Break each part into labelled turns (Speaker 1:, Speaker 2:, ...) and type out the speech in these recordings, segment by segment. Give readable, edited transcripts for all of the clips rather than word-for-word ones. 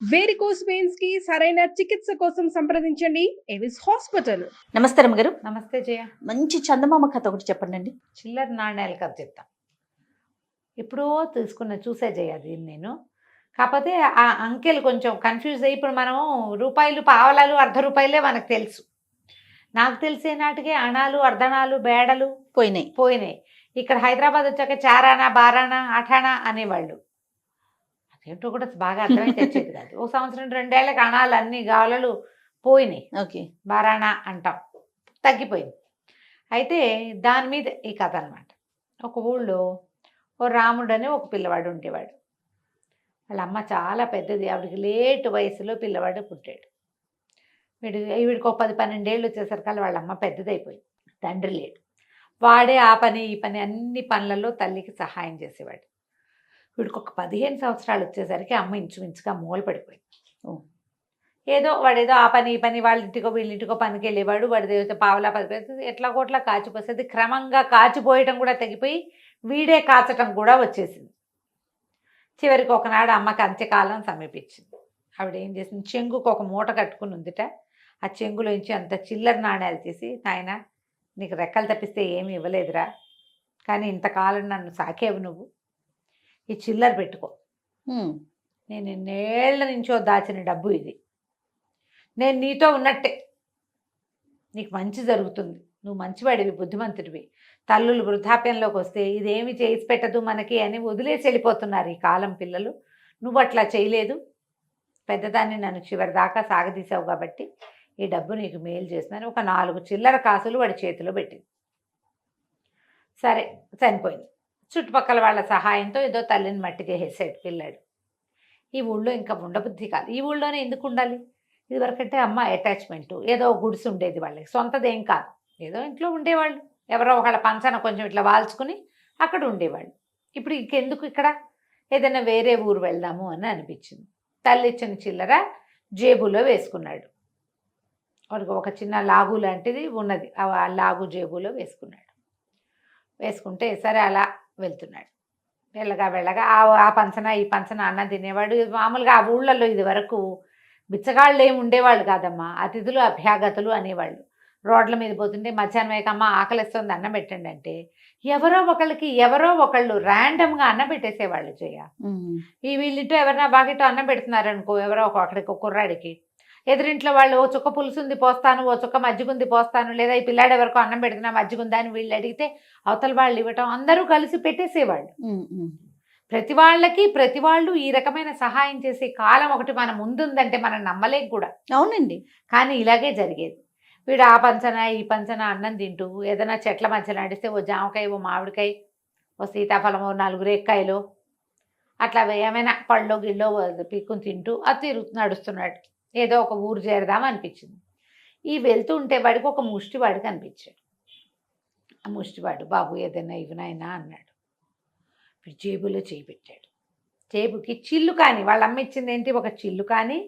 Speaker 1: Varicose veins కి సరైన చికిత్స కోసం సంప్రదించండి ఎవిస్ హాస్పిటల్.
Speaker 2: నమస్తే రమ్మగారు.
Speaker 3: నమస్తే జయ.
Speaker 2: మంచి చందమామ కథ ఒకటి చెప్పండి.
Speaker 3: చిల్లర నాణ్యాల కథ చెప్తా. ఎప్పుడో చూసే జయ దీన్ని నేను. కాకపోతే ఆ అంకెలు కొంచెం కన్ఫ్యూజ్ అయ్యి, ఇప్పుడు మనం రూపాయలు, పావలాలు, అర్ధ రూపాయలే మనకు తెలుసు. నాకు తెలిసే నాటికే అణాలు, అర్ధనాలు, బేడలు పోయినాయి. ఇక్కడ హైదరాబాద్ వచ్చాక చారానా, బారానా, అఠానా అనేవాళ్ళు. అదేంటో కూడా బాగా అర్థమై తెచ్చేది కాదు. ఓ సంవత్సరం 2 ఏళ్ళకి అణాలు అన్ని గాలలు పోయినాయి.
Speaker 2: ఓకే,
Speaker 3: బారానా అంటాం, తగ్గిపోయింది. అయితే దాని మీద ఈ కథ అనమాట. ఒక ఊళ్ళో ఓ రాముడు అని ఒక పిల్లవాడు ఉండేవాడు. వాళ్ళ అమ్మ చాలా పెద్దది, ఆవిడికి లేటు వయసులో పిల్లవాడు పుట్టాడు. వీడికి ఒక 10-12 ఏళ్ళు వచ్చేసరికి వాళ్ళ అమ్మ పెద్దదైపోయింది, తండ్రి లేడు. వాడే ఆ పని ఈ పని అన్ని పనులలో తల్లికి సహాయం చేసేవాడు. వీడికి ఒక 15 సంవత్సరాలు వచ్చేసరికి అమ్మ ఇంచుమించుగా మూల పడిపోయింది. వాడేదో ఆ పని ఈ పని, వాళ్ళ ఇంటికో వీళ్ళింటికో పనికి వెళ్ళేవాడు. వాడి పావలా 10 ఎట్లా కోట్లా కాచిపోసేది. క్రమంగా కాచిపోయటం కూడా తగ్గిపోయి వీడే కాచటం కూడా వచ్చేసింది. చివరికి ఒకనాడు అమ్మకి అంత్యకాలం సమీపించింది. ఆవిడ ఏం చేసింది, చెంగుకు ఒక మూట కట్టుకుని ఉందిట. ఆ చెంగులోంచి అంత చిల్లర నాణ్యాలు తీసి, నాయన నీకు రెక్కలు తప్పిస్తే ఏమి ఇవ్వలేదురా, కానీ ఇంతకాలం నన్ను సాకేవు, నువ్వు ఈ చిల్లర పెట్టుకో. నేను ఎన్నేళ్ల నుంచో దాచిన డబ్బు ఇది. నేను నీతో ఉన్నట్టే, నీకు మంచి జరుగుతుంది, నువ్వు మంచివాడివి, బుద్ధిమంతుడివి. తల్లులు వృద్ధాప్యంలోకి వస్తే ఇదేమి చేసి పెట్టదు మనకి అని వదిలేసి వెళ్ళిపోతున్నారు ఈ కాలం పిల్లలు. నువ్వు అట్లా చేయలేదు, పెద్దదాన్ని నన్ను చివరి దాకా సాగదీసావు కాబట్టి ఈ డబ్బు నీకు మేలు చేస్తున్నాను. ఒక 4 చిల్లర కాసులు వాడి చేతిలో పెట్టింది. సరే, చనిపోయింది. చుట్టుపక్కల వాళ్ళ సహాయంతో ఏదో తల్లిని మట్టికేసాడు పిల్లాడు. ఈ ఊళ్ళో ఇంకా ఉండబుద్ధి కాదు. ఈ ఊళ్ళోనే ఎందుకు ఉండాలి? ఇదివరకంటే అమ్మ అటాచ్మెంటు, ఏదో గుడిసి ఉండేది వాళ్ళకి, సొంతదేం కాదు, ఏదో ఇంట్లో ఉండేవాళ్ళు. ఎవరో ఒకళ్ళ పంచన కొంచెం ఇట్లా వాల్చుకుని అక్కడ ఉండేవాళ్ళు. ఇప్పుడు ఇంకెందుకు ఇక్కడ, ఏదైనా వేరే ఊరు వెళ్దాము అని అనిపించింది. తల్లి ఇచ్చిన చిల్లర జేబులో వేసుకున్నాడు. వాడికి ఒక చిన్న లాగు లాంటిది ఉన్నది, ఆ లాగు జేబులో వేసుకుంటే సరే అలా వెళ్తున్నాడు. వెళ్ళగా ఆ పంచన ఈ పంచన అన్నం తినేవాడు. మామూలుగా ఆ ఊళ్ళల్లో ఇది వరకు బిచ్చగాళ్ళు ఏమి ఉండేవాళ్ళు కాదమ్మా, అతిథులు అభ్యాగతులు అనేవాళ్ళు. రోడ్ల మీద పోతుంటే మధ్యాహ్నం అయ్యాకమ్మ ఆకలిస్తుంది అన్నం పెట్టండి అంటే ఎవరో ఒకళ్ళు ర్యాండమ్గా అన్నం పెట్టేసేవాళ్ళు. ఈ వీళ్ళింటో ఎవరైనా బాగిటో అన్నం పెడుతున్నారనుకో, ఎవరో ఒకడికి కుర్రాడికి, ఎదురింట్లో వాళ్ళు ఓ చుక్క పులుసుంది పోస్తాను, ఓ చుక్క మజ్జిగుంది పోస్తాను, లేదా ఈ పిల్లాడు ఎవరికో అన్నం పెడుతున్నా మజ్జిగుందా అని వీళ్ళు అడిగితే అవతల వాళ్ళు ఇవ్వటం, అందరూ కలిసి పెట్టేసేవాళ్ళు. ప్రతి వాళ్ళు ఈ రకమైన సహాయం చేసే కాలం ఒకటి మన ముందుందంటే మనం నమ్మలేం కూడా.
Speaker 2: అవునండి,
Speaker 3: కానీ ఇలాగే జరిగేది. వీడు ఆ పంచన ఈ పంచన అన్నం తింటూ ఏదైనా చెట్ల మధ్య నడిస్తే ఓ జామకాయ, ఓ మామిడికాయ, ఓ సీతాఫలం, ఓ 4 రేక్కాయలు అట్లా ఏమైనా పళ్ళు గిళ్ళో పీక్కుని తింటూ నడుస్తున్నాడు. ఏదో ఒక ఊరు చేరదాం అనిపించింది. ఈ వెళ్తూ ఉంటే వాడికి ఒక ముష్టివాడు కనిపించాడు. ఆ ముష్టివాడు, బాబు ఏదైనా ఇవ్వనైనా అన్నాడు. జేబులో చేయి పెట్టాడు. జేబుకి చిల్లు కానీ, వాళ్ళ అమ్మ ఇచ్చింది ఏంటి, ఒక చిల్లు కానీ,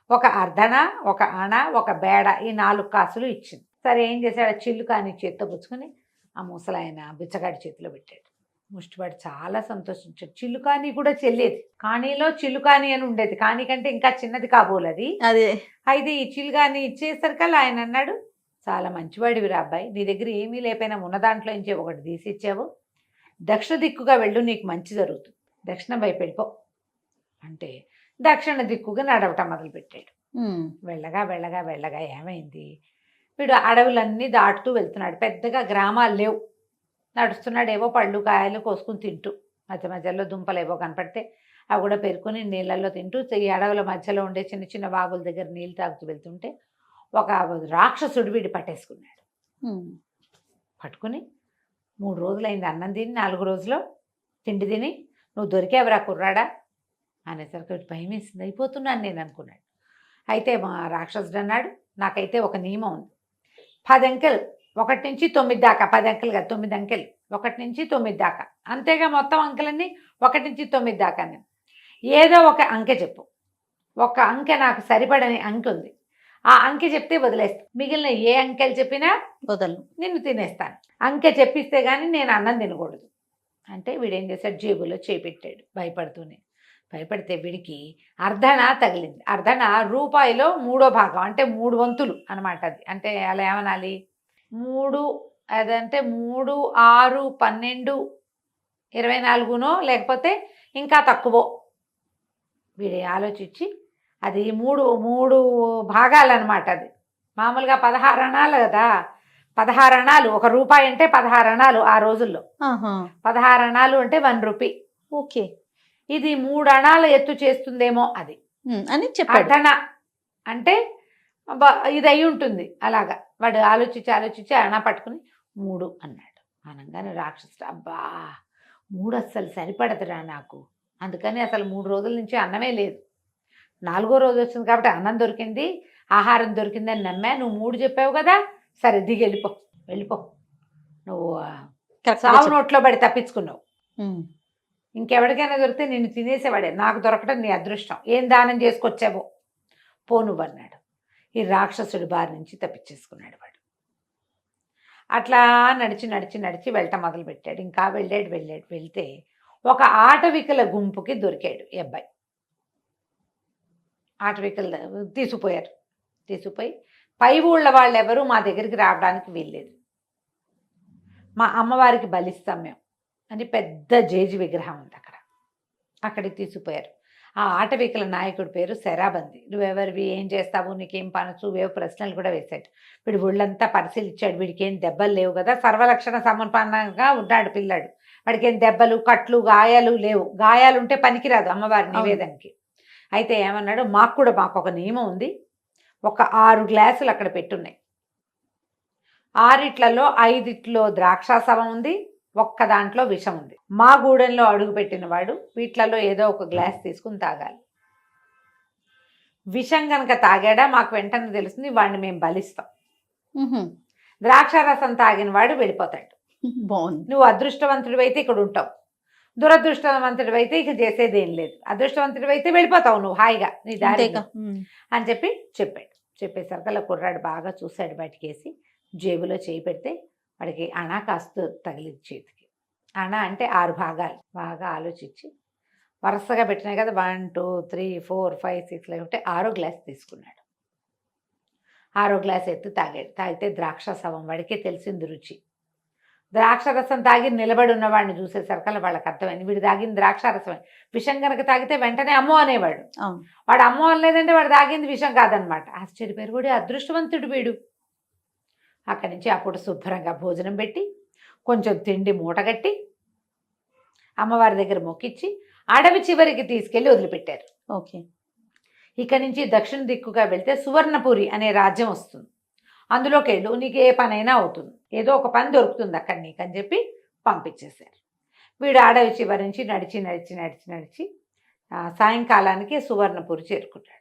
Speaker 3: ఒక అర్ధన, ఒక అణ, ఒక బేడ, ఈ 4 కాసులు ఇచ్చింది. సరే ఏం చేశాడు, చిల్లు కానీ చేత్తో పుచ్చుకొని ఆ ముసలాయన బిచ్చగాడి చేతిలో పెట్టాడు. ముష్టివాడు చాలా సంతోషించాడు. చిల్లు కానీ కూడా చెల్లేది, కానీలో చిల్లు కానీ అని ఉండేది, కానీ కంటే ఇంకా చిన్నది కాబోలది
Speaker 2: అదే.
Speaker 3: అయితే ఈ చిల్లు కానీ ఇచ్చేసరికల్లా ఆయన అన్నాడు, చాలా మంచివాడివిరా అబ్బాయి, నీ దగ్గర ఏమీ లేకపోయినా ఉన్న దాంట్లో నుంచి ఒకటి తీసిచ్చావు, దక్షిణ దిక్కుగా వెళ్ళు, నీకు మంచి జరుగుతుంది, దక్షిణ వైపు వెళ్ళిపో అంటే దక్షిణ దిక్కుగా నడవటం మొదలుపెట్టాడు. వెళ్ళగా ఏమైంది, వీడు అడవులన్నీ దాటుతూ వెళ్తున్నాడు. పెద్దగా గ్రామాలు లేవు. నడుస్తున్నాడు, ఏవో పళ్ళు కాయలు కోసుకుని తింటూ, మధ్యలో దుంపలు ఏవో కనపడితే అవి కూడా పెరుకుని నీళ్ళల్లో తింటూ, ఈ అడవుల మధ్యలో ఉండే చిన్న చిన్న వాగుల దగ్గర నీళ్ళు తాగుతూ వెళ్తుంటే ఒక రాక్షసుడు వీడి పట్టేసుకున్నాడు. పట్టుకుని 3 రోజులైంది అన్నం తిని, 4 రోజులో తిండి తిని, నువ్వు దొరికేవరా కుర్రాడా అనేసరికి భయం వేసింది. అయిపోతున్నాను నేను అనుకున్నాడు. అయితే మా రాక్షసుడు అన్నాడు, నాకైతే ఒక నియమం ఉంది, 10 అంకెలు 1 నుంచి 9 దాకా, 10 అంకెలు కాదు 9 అంకెలు, 1 నుంచి 9 దాకా, అంతేగా మొత్తం అంకెలన్నీ 1 నుంచి 9 దాకా. నేను ఏదో ఒక అంకె చెప్పు, ఒక అంకె నాకు సరిపడని అంకె ఉంది, ఆ అంకె చెప్తే వదిలేస్తాను, మిగిలిన ఏ అంకెలు చెప్పినా
Speaker 2: వదలను,
Speaker 3: నిన్ను తినేస్తాను, అంకె చెప్పిస్తే కానీ నేను అన్నం తినకూడదు అంటే వీడేం చేశాడు, జేబులో చేపెట్టాడు భయపడుతూనే. భయపడితే వీడికి అర్ధన తగిలింది. అర్ధన రూపాయిలో 3వ భాగం అంటే 3 వంతులు అనమాట. అది అంటే అలా ఏమనాలి, 3 అదంటే 3, 6, 12, 24నో లేకపోతే ఇంకా తక్కువో వీడు ఆలోచించి అది 3 భాగాలన్నమాట. అది మామూలుగా 16 అణాలు కదా, 16 అణాలు. 1 రూపాయి అంటే 16 అణాలు ఆ రోజుల్లో. 16 అణాలు అంటే 1 రూపీ.
Speaker 2: ఓకే.
Speaker 3: ఇది 3 అణాలు ఎత్తు చేస్తుందేమో అది
Speaker 2: అని చెప్పాడు.
Speaker 3: అర్ధన అంటే ఇది అయి ఉంటుంది. అలాగా వాడు ఆలోచించి అణ పట్టుకుని 3 అన్నాడు. అనగానే రాక్షసుడు అబ్బా 3 అస్సలు సరిపడదురా నాకు, అందుకని అసలు 3 రోజుల నుంచి అన్నమే లేదు. 4వ రోజు వచ్చింది కాబట్టి అన్నం దొరికింది, ఆహారం దొరికిందని నమ్మా. నువ్వు 3 చెప్పావు కదా, సరే దిగి వెళ్ళిపో. నువ్వు సావు నోట్లో పడి తప్పించుకున్నావు. ఇంకెవరికైనా దొరికితే నిన్ను తినేసేవాడే. నాకు దొరకడం నీ అదృష్టం. ఏం దానం చేసుకొచ్చావో పో నువ్వు అన్నాడు. ఈ రాక్షసుడి బారి నుంచి తప్పించేసుకున్నాడు వాడు. అట్లా నడిచి వెళ్ళటం మొదలుపెట్టాడు. ఇంకా వెళ్తే ఒక ఆటవికల గుంపుకి దొరికాడు ఈ అబ్బాయి. ఆటవికలు తీసుకుపోయి పై ఊళ్ళ వాళ్ళు ఎవరు మా దగ్గరికి రావడానికి వీల్లేదు, మా అమ్మవారికి బలిస్తాం మేము అని పెద్ద జేజి విగ్రహం ఉంది అక్కడికి తీసుకుపోయారు. ఆ ఆటవికల నాయకుడి పేరు శరాబంది. నువ్వెవరివి, ఏం చేస్తావు, నీకేం పనసు, వేవు ప్రశ్నలు కూడా వేశాడు. వీడు ఒళ్ళంతా పరిశీలించాడు. వీడికి ఏం దెబ్బలు లేవు కదా, సర్వలక్షణ సంపన్నంగా ఉన్నాడు పిల్లాడు. వాడికి ఏం దెబ్బలు, కట్లు, గాయాలు లేవు. గాయాలుంటే పనికిరాదు అమ్మవారి నివేదనకి. అయితే ఏమన్నాడు, మాకు ఒక నియమం ఉంది. ఒక 6 గ్లాసులు అక్కడ పెట్టున్నాయి. 6 5 ద్రాక్షాసవం ఉంది, ఒక్క దాంట్లో విషం ఉంది. మా గూడెంలో అడుగు పెట్టిన వాడు వీటిలలో ఏదో ఒక గ్లాస్ తీసుకుని తాగాలి. విషం గనక తాగాడా మాకు వెంటనే తెలుస్తుంది, వాడిని మేము బలిస్తాం. ద్రాక్షారసం తాగిన వాడు వెళ్ళిపోతాడు.
Speaker 2: బాగుంది.
Speaker 3: నువ్వు అదృష్టవంతుడు అయితే ఇక్కడ ఉంటావు, దురదృష్టవంతుడు అయితే ఇక చేసేదేం లేదు. అదృష్టవంతుడు అయితే వెళ్ళిపోతావు నువ్వు హాయిగా నీ దారి అని చెప్పేసరికి అలా కుర్రాడు బాగా చూశాడు. బయటికేసి జేబులో చేయి పెడితే వాడికి అణ కాస్త తగిలింది చేతికి. అణ అంటే 6 భాగాలు. బాగా ఆలోచించి వరుసగా పెట్టినాయి కదా, 1 2 3 4 5 6 లేకుంటే 6వ గ్లాస్ తీసుకున్నాడు. 6వ గ్లాస్ ఎత్తి తాగితే ద్రాక్షాసవం. వాడికే తెలిసింది రుచి. ద్రాక్షరసం తాగి నిలబడి ఉన్నవాడిని చూసేసరికల్లా వాళ్ళకి అర్థమైంది వీడు తాగింది ద్రాక్షారసమే. విషం కనుక తాగితే వెంటనే అమ్మో అనేవాడు. వాడు అమ్మో అనలేదంటే వాడు తాగింది విషం కాదనమాట. ఆశ్చర్యపోయారు. కూడా అదృష్టవంతుడు వీడు. అక్కడి నుంచి అప్పుడు శుభ్రంగా భోజనం పెట్టి కొంచెం తిండి మూటగట్టి అమ్మవారి దగ్గర మొక్కిచ్చి అడవి చివరికి తీసుకెళ్ళి వదిలిపెట్టారు.
Speaker 2: ఓకే.
Speaker 3: ఇక్కడి నుంచి దక్షిణ దిక్కుగా వెళ్తే సువర్ణపురి అనే రాజ్యం వస్తుంది. అందులోకి వెళ్ళు, నీకు ఏ పనైనా అవుతుంది, ఏదో ఒక పని దొరుకుతుంది అక్కడ నీకు అని చెప్పి పంపించేశారు. వీడు అడవి చివరి నుంచి నడిచి సాయంకాలానికి సువర్ణపురి చేరుకున్నాడు.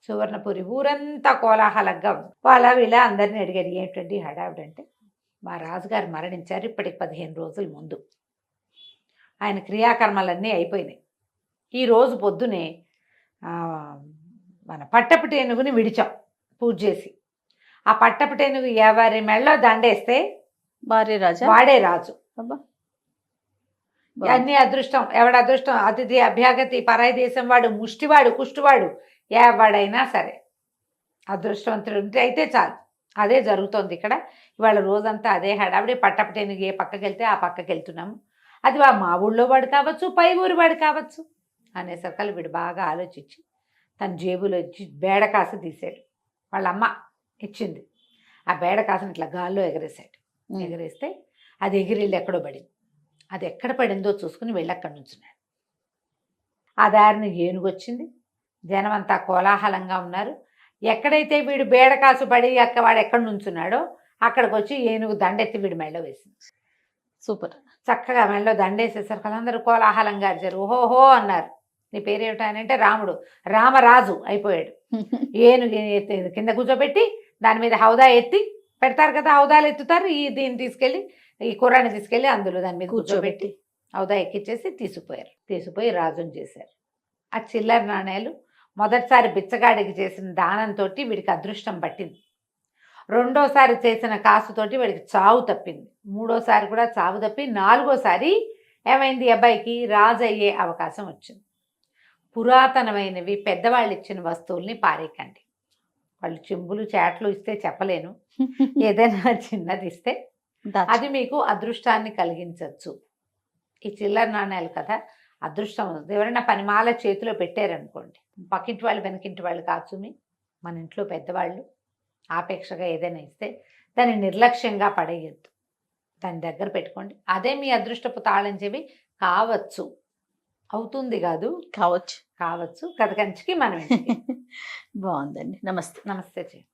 Speaker 3: సువర్ణపురి ఊరంతా కోలాహలంగా ఉంది. వీళ్ళ అందరినీ అడిగాడు, ఏంటండి హడావిడంటే, మా రాజుగారు మరణించారు ఇప్పటికి 15 రోజుల ముందు. ఆయన క్రియాకర్మలన్నీ అయిపోయినాయి. ఈరోజు పొద్దునే మన పట్టపుటేనుగుని విడిచాం పూజ చేసి. ఆ పట్టపుటేనుగు ఎవరి మెళ్ళో దండేస్తే వాడే రాజు. అన్ని అదృష్టం. ఎవడ అదృష్టం, అతిథి అభ్యాగతి, పరాయి దేశం వాడు, ముష్టివాడు, కుష్టివాడు, ఎవడైనా సరే అదృష్టవంతుడు ఉంటే అయితే చాలు. అదే జరుగుతోంది ఇక్కడ. ఇవాళ రోజంతా అదే హడావిడి. పట్టపుటేనుగు ఏ పక్కకి వెళ్తే ఆ పక్కకి వెళ్తున్నాము. అది మా ఊళ్ళో వాడు కావచ్చు, పై ఊరు వాడు కావచ్చు అనేసరికల్ వీడు బాగా ఆలోచించి తన జేబులో ఇచ్చి బేడకాసు తీసాడు. వాళ్ళ అమ్మ ఇచ్చింది. ఆ బేడకాసుని ఇట్లా గాల్లో ఎగరేసాడు. ఎగరేస్తే అది ఎగిరిల్లు ఎక్కడో పడింది. అది ఎక్కడ పడిందో చూసుకుని వెళ్ళి అక్కడి నుంచున్నాడు. ఆ దారిని ఏనుగు వచ్చింది. జనం అంతా కోలాహలంగా ఉన్నారు. ఎక్కడైతే వీడు బేడకాసు పడి వాడు ఎక్కడ నుంచున్నాడో అక్కడికి వచ్చి ఏనుగు దండెత్తి వీడు మెళ్ళో వేసింది.
Speaker 2: సూపర్.
Speaker 3: చక్కగా మెళ్ళో దండేసేసరికి వాళ్ళందరూ కోలాహలంగా అరిచారు. ఓహోహో అన్నారు. నీ పేరేమిటానంటే రాముడు, రామరాజు అయిపోయాడు. ఏనుగు కింద కూర్చోబెట్టి దాని మీద హౌదా ఎత్తి పెడతారు కదా, హౌదాలు ఎత్తుతారు. దీన్ని తీసుకెళ్ళి, ఈ కుర్రాన్ని తీసుకెళ్ళి అందులో దాని మీద కూర్చోబెట్టి హౌదా ఎక్కిచ్చేసి తీసుకుపోయి రాజుని చేశారు. ఆ చిల్లర నాణేలు మొదటిసారి బిచ్చగాడికి చేసిన దానంతో వీడికి అదృష్టం పట్టింది. రెండోసారి చేసిన కాసుతోటి వాడికి చావు తప్పింది. మూడోసారి కూడా చావు తప్పి 4వసారి ఏమైంది, అబ్బాయికి రాజు అయ్యే అవకాశం వచ్చింది. పురాతనమైనవి పెద్దవాళ్ళు ఇచ్చిన వస్తువుల్ని పారేయకండి. వాళ్ళు చెంబులు చాట్లు ఇస్తే చెప్పలేను, ఏదైనా చిన్నది ఇస్తే
Speaker 2: దాచు.
Speaker 3: అది మీకు అదృష్టాన్ని కలిగించవచ్చు. ఈ చిల్లర నాణ్యాలు కదా అదృష్టం వస్తుంది. ఎవరైనా పనిమాల చేతిలో పెట్టారనుకోండి, పక్కింటి వాళ్ళు వెనకింటి వాళ్ళు కాచుమి, మన ఇంట్లో పెద్దవాళ్ళు ఆపేక్షగా ఏదైనా ఇస్తే దాన్ని నిర్లక్ష్యంగా పడేయద్దు, దాని దగ్గర పెట్టుకోండి. అదే మీ అదృష్టపు తాళం చెవి కావచ్చు, అవుతుంది కాదు
Speaker 2: కావచ్చు.
Speaker 3: కావచ్చు. కథ కంచికి మనం ఇంటికి.
Speaker 2: బాగుందండి. నమస్తే.
Speaker 3: నమస్తే చెయ్యి.